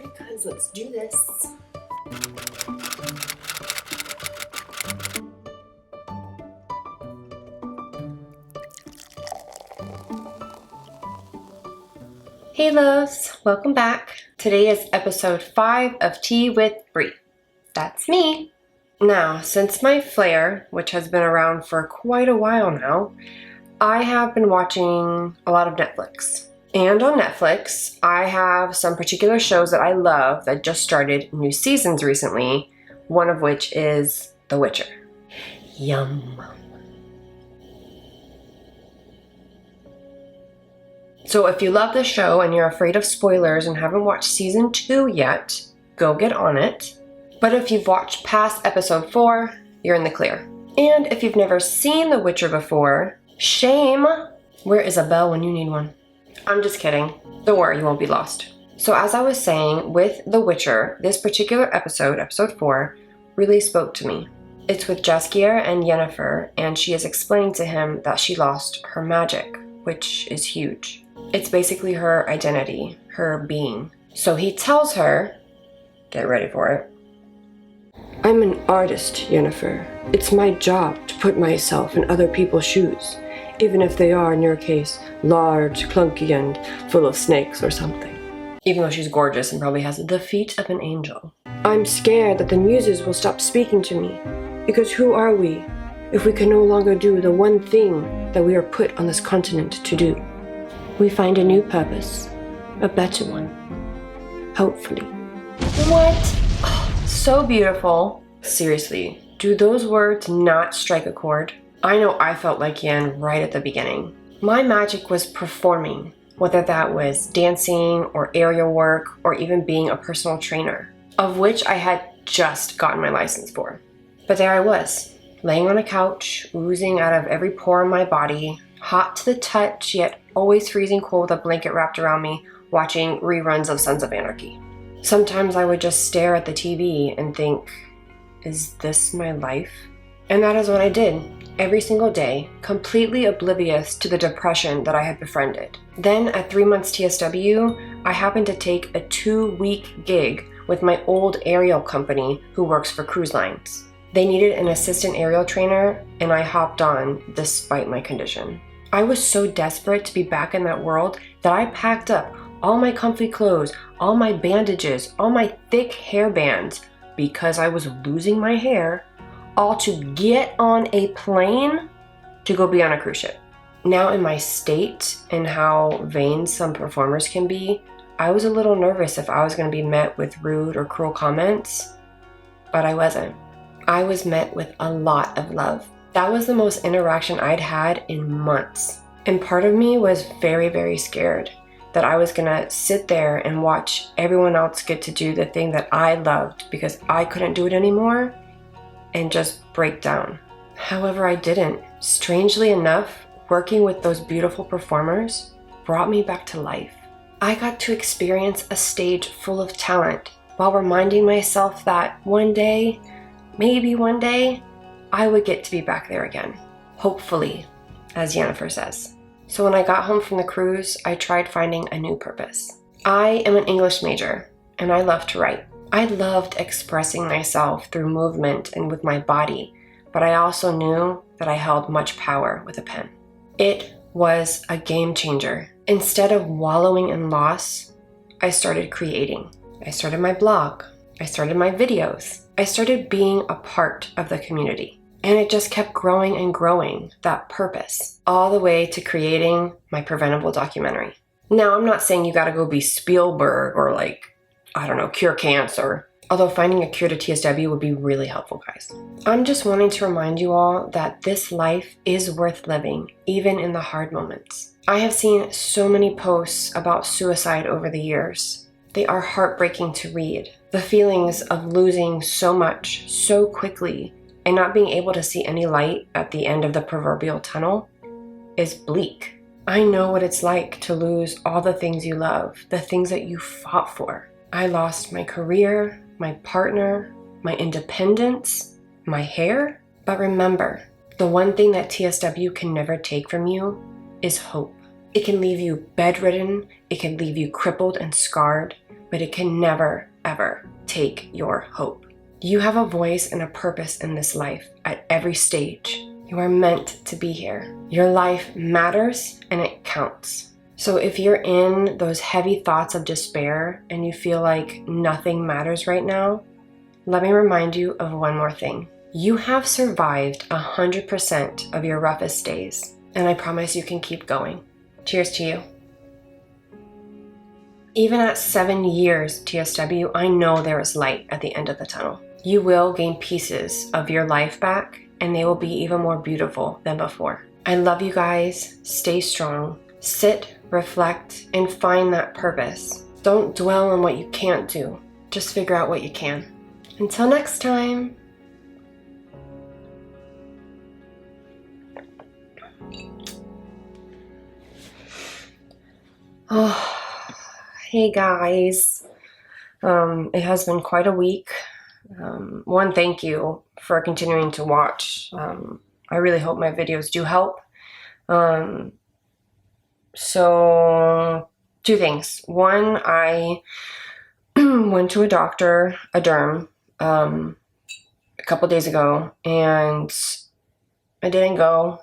Alright guys, let's do this. Hey loves, welcome back. Today is episode 5 of Tea with Brie. That's me. Now, since my flare, which has been around for quite a while now, I have been watching a lot of Netflix. And on Netflix, I have some particular shows that I love that just started new seasons recently, one of which is The Witcher. Yum. So if you love the show and you're afraid of spoilers and haven't watched season 2 yet, go get on it. But if you've watched past episode 4, you're in the clear. And if you've never seen The Witcher before, shame! Where is a bell when you need one? I'm just kidding. Don't worry, you won't be lost. So as I was saying, with The Witcher, this particular episode, episode 4, really spoke to me. It's with Jaskier and Yennefer, and she is explaining to him that she lost her magic, which is huge. It's basically her identity, her being. So he tells her, get ready for it, I'm an artist, Yennefer. It's my job to put myself in other people's shoes, even if they are, in your case, large, clunky, and full of snakes or something. Even though she's gorgeous and probably has the feet of an angel. I'm scared that the muses will stop speaking to me, because who are we if we can no longer do the one thing that we are put on this continent to do? We find a new purpose, a better one, hopefully. What? Oh, so beautiful. Seriously, do those words not strike a chord? I know I felt like Nguyen right at the beginning. My magic was performing, whether that was dancing or aerial work or even being a personal trainer, of which I had just gotten my license for. But there I was, laying on a couch, oozing out of every pore in my body, hot to the touch, yet always freezing cold with a blanket wrapped around me, watching reruns of Sons of Anarchy. Sometimes I would just stare at the TV and think, is this my life? And that is what I did, every single day, completely oblivious to the depression that I had befriended. Then at 3 months TSW, I happened to take a 2-week gig with my old aerial company who works for cruise lines. They needed an assistant aerial trainer, and I hopped on despite my condition. I was so desperate to be back in that world that I packed up all my comfy clothes, all my bandages, all my thick hair bands, because I was losing my hair, all to get on a plane to go be on a cruise ship. Now in my state and how vain some performers can be, I was a little nervous if I was going to be met with rude or cruel comments, but I wasn't. I was met with a lot of love. That was the most interaction I'd had in months. And part of me was very, very scared that I was gonna sit there and watch everyone else get to do the thing that I loved because I couldn't do it anymore and just break down. However, I didn't. Strangely enough, working with those beautiful performers brought me back to life. I got to experience a stage full of talent while reminding myself that one day, maybe one day, I would get to be back there again. Hopefully, as Yennefer says. So when I got home from the cruise, I tried finding a new purpose. I am an English major, and I love to write. I loved expressing myself through movement and with my body, but I also knew that I held much power with a pen. It was a game changer. Instead of wallowing in loss, I started creating. I started my blog. I started my videos. I started being a part of the community. And it just kept growing and growing, that purpose, all the way to creating my preventable documentary. Now, I'm not saying you gotta go be Spielberg or cure cancer. Although finding a cure to TSW would be really helpful, guys. I'm just wanting to remind you all that this life is worth living, even in the hard moments. I have seen so many posts about suicide over the years. They are heartbreaking to read. The feelings of losing so much, so quickly, and not being able to see any light at the end of the proverbial tunnel is bleak. I know what it's like to lose all the things you love, the things that you fought for. I lost my career, my partner, my independence, my hair. But remember, the one thing that TSW can never take from you is hope. It can leave you bedridden, it can leave you crippled and scarred, but it can never, ever take your hope. You have a voice and a purpose in this life at every stage. You are meant to be here. Your life matters and it counts. So if you're in those heavy thoughts of despair and you feel like nothing matters right now, let me remind you of one more thing. You have survived 100% of your roughest days, and I promise you can keep going. Cheers to you. Even at 7 years TSW, I know there is light at the end of the tunnel. You will gain pieces of your life back, and they will be even more beautiful than before. I love you guys. Stay strong. Sit, reflect, and find that purpose. Don't dwell on what you can't do. Just figure out what you can. Until next time. Oh, hey guys. It has been quite a week. One, thank you for continuing to watch. I really hope my videos do help. So, two things. One, I went to a doctor, a derm, a couple days ago, and I didn't go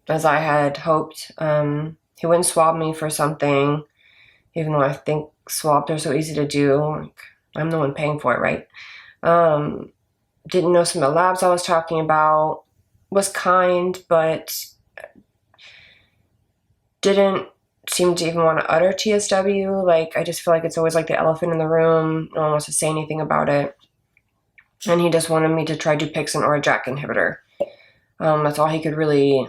as I had hoped. He wouldn't swab me for something, even though I think swabs are so easy to do. Like, I'm the one paying for it, right? Didn't know some of the labs I was talking about, was kind, but didn't seem to even want to utter TSW. Like, I just feel like it's always like the elephant in the room. No one wants to say anything about it. And he just wanted me to try Dupixent or a JAK inhibitor. That's all he could really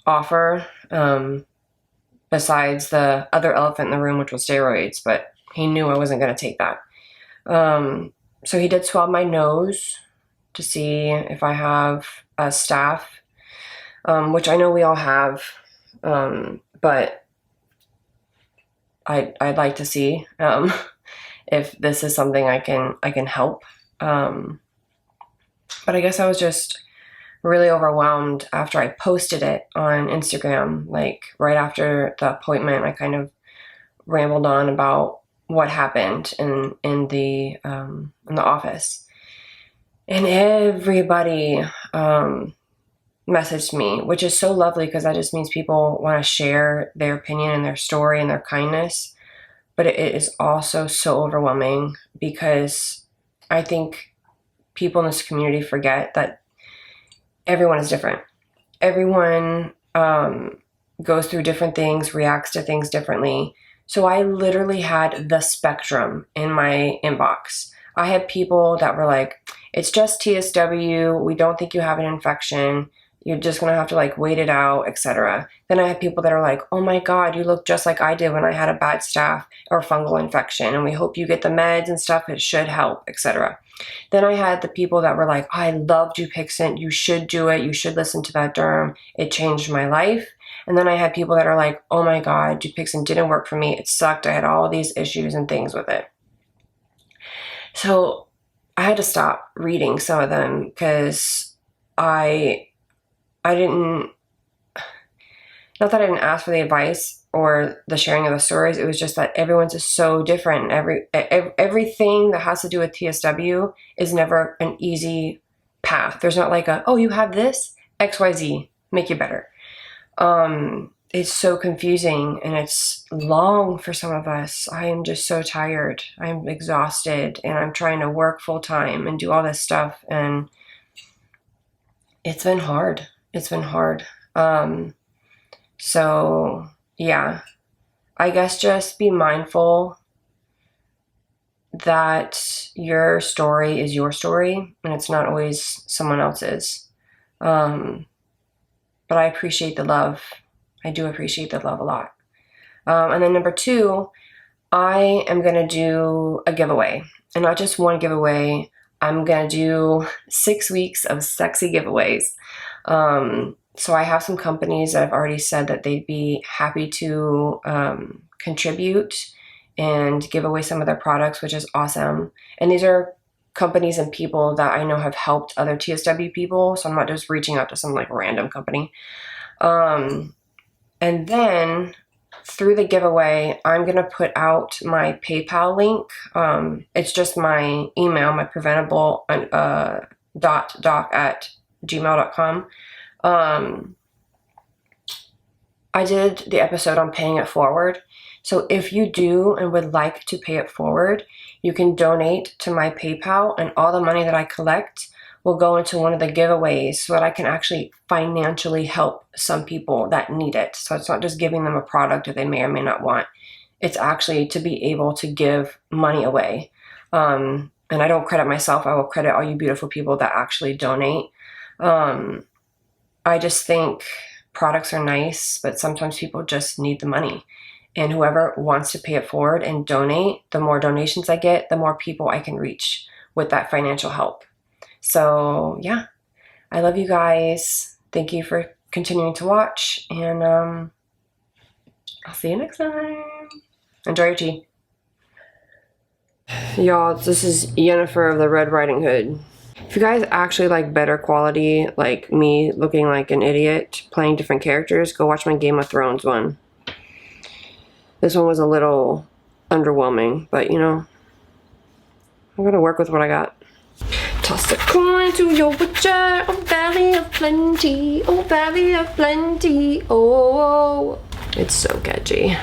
offer, besides the other elephant in the room, which was steroids, but he knew I wasn't going to take that. So he did swab my nose to see if I have a staph, which I know we all have, but I'd like to see if this is something I can help. But I guess I was just really overwhelmed after I posted it on Instagram. Like right after the appointment, I kind of rambled on about what happened in the office, and everybody messaged me, which is so lovely because that just means people want to share their opinion and their story and their kindness. But it is also so overwhelming because I think people in this community forget that everyone is different. Everyone goes through different things, reacts to things differently. So I literally had the spectrum in my inbox. I had people that were like, it's just TSW. We don't think you have an infection. You're just going to have to like wait it out, etc. Then I had people that are like, oh my God, you look just like I did when I had a bad staph or fungal infection. And we hope you get the meds and stuff. It should help, etc. Then I had the people that were like, I love Dupixent. You should do it. You should listen to that derm. It changed my life. And then I had people that are like, oh my God, Dupixent didn't work for me. It sucked. I had all these issues and things with it. So I had to stop reading some of them because I didn't, not that I didn't ask for the advice or the sharing of the stories. It was just that everyone's just so different. Everything that has to do with TSW is never an easy path. There's not like oh, you have this, XYZ, make you better. It's so confusing and it's long for some of us. I am just so tired. I'm exhausted and I'm trying to work full time and do all this stuff. And it's been hard. It's been hard. So yeah, I guess just be mindful that your story is your story and it's not always someone else's. But I appreciate the love. I do appreciate the love a lot. And then number 2, I am going to do a giveaway. And not just one giveaway. I'm going to do 6 weeks of sexy giveaways. So I have some companies that have already said that they'd be happy to contribute and give away some of their products, which is awesome. And these are companies and people that I know have helped other TSW people. So I'm not just reaching out to some like random company. And then through the giveaway, I'm going to put out my PayPal link. It's just my email, my preventable doc@gmail.com. I did the episode on paying it forward. So if you do and would like to pay it forward, you can donate to my PayPal, and all the money that I collect will go into one of the giveaways so that I can actually financially help some people that need it. So it's not just giving them a product that they may or may not want. It's actually to be able to give money away. And I don't credit myself. I will credit all you beautiful people that actually donate. I just think products are nice, but sometimes people just need the money. And whoever wants to pay it forward and donate, the more donations I get, the more people I can reach with that financial help. So yeah, I love you guys. Thank you for continuing to watch, and I'll see you next time. Enjoy your tea. Y'all, this is Yennefer of the Red Riding Hood. If you guys actually like better quality, like me looking like an idiot playing different characters, go watch my Game of Thrones one. This one was a little underwhelming, but you know, I'm gonna work with what I got. Toss a coin to your witcher, oh valley of plenty, oh valley of plenty, oh. It's so catchy.